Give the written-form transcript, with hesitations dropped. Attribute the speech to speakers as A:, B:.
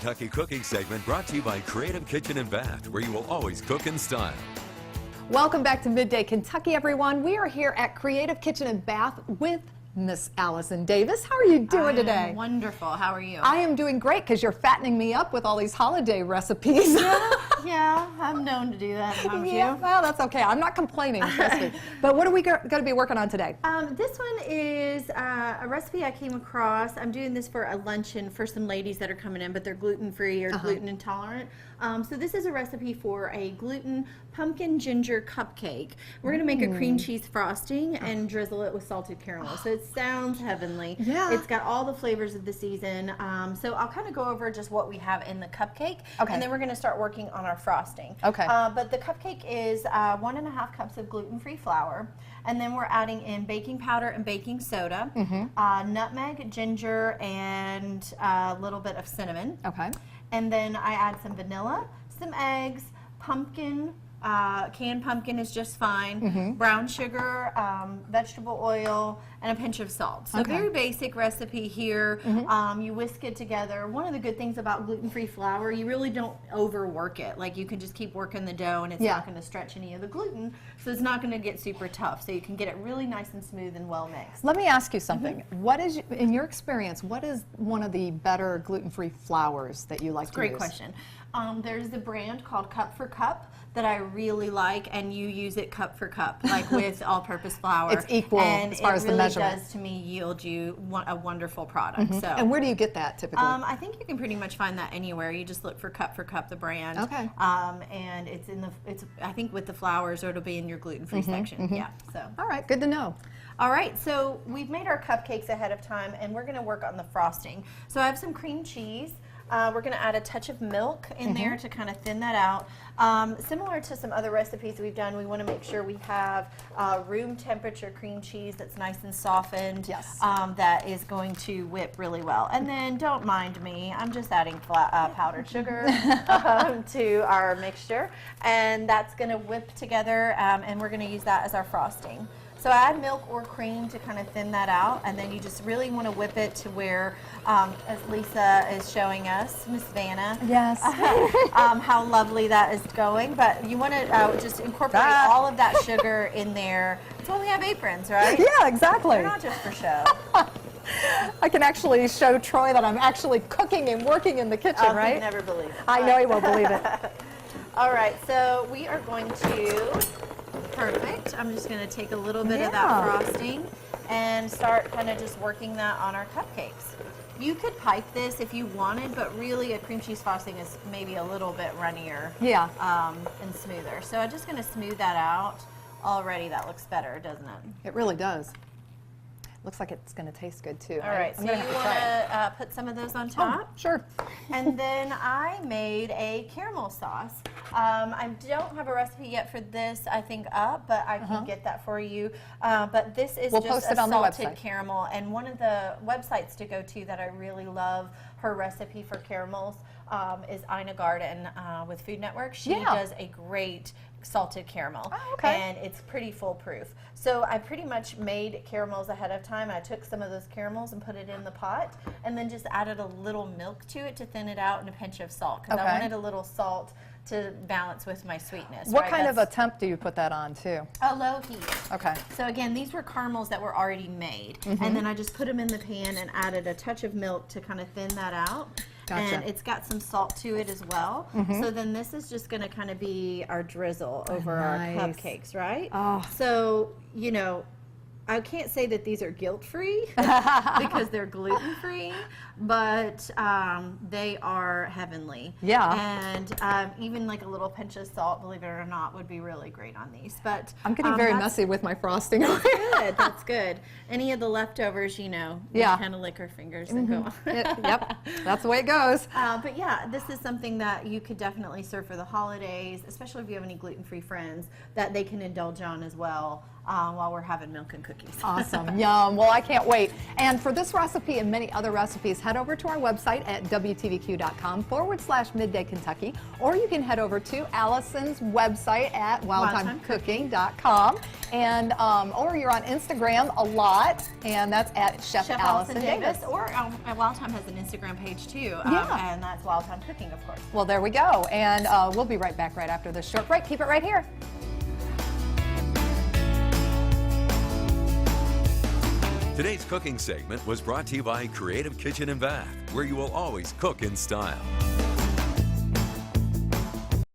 A: Kentucky Cooking segment brought to you by Creative Kitchen and Bath, where you will always cook in style.
B: Welcome back to Midday Kentucky, everyone. We are here at Creative Kitchen and Bath with Miss Allison Davis. How are you doing today?
C: Wonderful. How are you?
B: I am doing great because you're fattening me up with all these holiday recipes.
C: Yeah, I'm known to do that.
B: Yeah, well, that's okay. I'm not complaining, trust me. But what are we going to be working on today?
C: This one is a recipe I came across. I'm doing this for a luncheon for some ladies that are coming in, but they're gluten-free or gluten intolerant. So this is a recipe for a gluten pumpkin ginger cupcake. We're going to make a cream cheese frosting and drizzle it with salted caramel. So it sounds heavenly. Yeah. It's got all the flavors of the season. So I'll kind of go over just what we have in the cupcake, and then we're going to start working on our frosting. Okay. But the cupcake is 1.5 cups of gluten-free flour, and then we're adding in baking powder and baking soda, nutmeg, ginger, and a little bit of cinnamon. Okay. And then I add some vanilla, some eggs, pumpkin, canned pumpkin is just fine, brown sugar, vegetable oil, and a pinch of salt. So very basic recipe here. You whisk it together. One of the good things about gluten-free flour, you really don't overwork it. Like, you can just keep working the dough and it's not going to stretch any of the gluten, so it's not going to get super tough. So you can get it really nice and smooth and well mixed.
B: Let me ask you something. What is, in your experience, what is one of the better gluten-free flours that you like to use?
C: Great question. There's a brand called Cup for Cup that I really like, and you use it cup for cup, like with all-purpose flour.
B: It's equal as far as the measurement.
C: And it really does, to me, yield you a wonderful product. So,
B: and where do you get that typically?
C: I think you can pretty much find that anywhere. You just look for Cup, the brand. Okay. And it's in the, I think with the flours, or it'll be in your gluten-free section. Yeah. So.
B: All right, good to know.
C: All right, so we've made our cupcakes ahead of time, and we're going to work on the frosting. So I have some cream cheese. We're going to add a touch of milk in there to kind of thin that out. Similar to some other recipes we've done, we want to make sure we have room temperature cream cheese that's nice and softened, that is going to whip really well. And then don't mind me, I'm just adding powdered sugar to our mixture, and that's going to whip together, and we're going to use that as our frosting. So add milk or cream to kind of thin that out, and then you just really want to whip it to where, as Lisa is showing us, Miss Vanna, how lovely that is going. But you want to just incorporate all of that sugar in there. That's why we have aprons, right?
B: Yeah, exactly.
C: They're not just for show.
B: I can actually show Troy that I'm actually cooking and working in the kitchen, right?
C: He'd never believe it.
B: I know he won't believe it.
C: All right, so we are going to... Perfect. I'm just going to take a little bit of that frosting and start kind of just working that on our cupcakes. You could pipe this if you wanted, but really a cream cheese frosting is maybe a little bit runnier and smoother. So I'm just going to smooth that out. Already that looks better, doesn't it?
B: It really does. Looks like it's going to taste good too.
C: All right, so you want to put some of those on top?
B: Oh, sure.
C: And then I made a caramel sauce. I don't have a recipe yet for this, I think, up, but I can get that for you. But this is just a salted caramel. And one of the websites to go to that I really love, her recipe for caramels, is Ina Garden with Food Network. She does a great salted caramel, and it's pretty foolproof. So I pretty much made caramels ahead of time. I took some of those caramels and put it in the pot, and then just added a little milk to it to thin it out, and a pinch of salt, because I wanted a little salt to balance with my sweetness.
B: What kind of a temp do you put that on too?
C: A low heat.
B: Okay.
C: So again, these were caramels that were already made, and then I just put them in the pan and added a touch of milk to kind of thin that out. And it's got some salt to it as well. So then this is just going to kind of be our drizzle over our cupcakes, right? So, you know, I can't say that these are guilt-free because they're gluten-free, but they are heavenly. Yeah. And even like a little pinch of salt, believe it or not, would be really great on these. But
B: I'm getting very messy with my frosting.
C: That's good. That's good. Any of the leftovers, you know, we kind of lick our fingers and go on.
B: Yep. That's the way it goes.
C: But yeah, this is something that you could definitely serve for the holidays, especially if you have any gluten-free friends that they can indulge on as well. while we're having milk and cookies.
B: Awesome. Yum. Well, I can't wait. And for this recipe and many other recipes, head over to our website at WTVQ.com/Midday Kentucky, or you can head over to Allison's website at wildtimecooking.com, and or you're on Instagram a lot, and that's at Chef Allison Davis.
C: Or Wild Time has an Instagram page too, and that's Wild Time Cooking, of course.
B: Well, there we go. And we'll be right back right after this short break. Keep it right here.
A: Today's cooking segment was brought to you by Creative Kitchen and Bath, where you will always cook in style.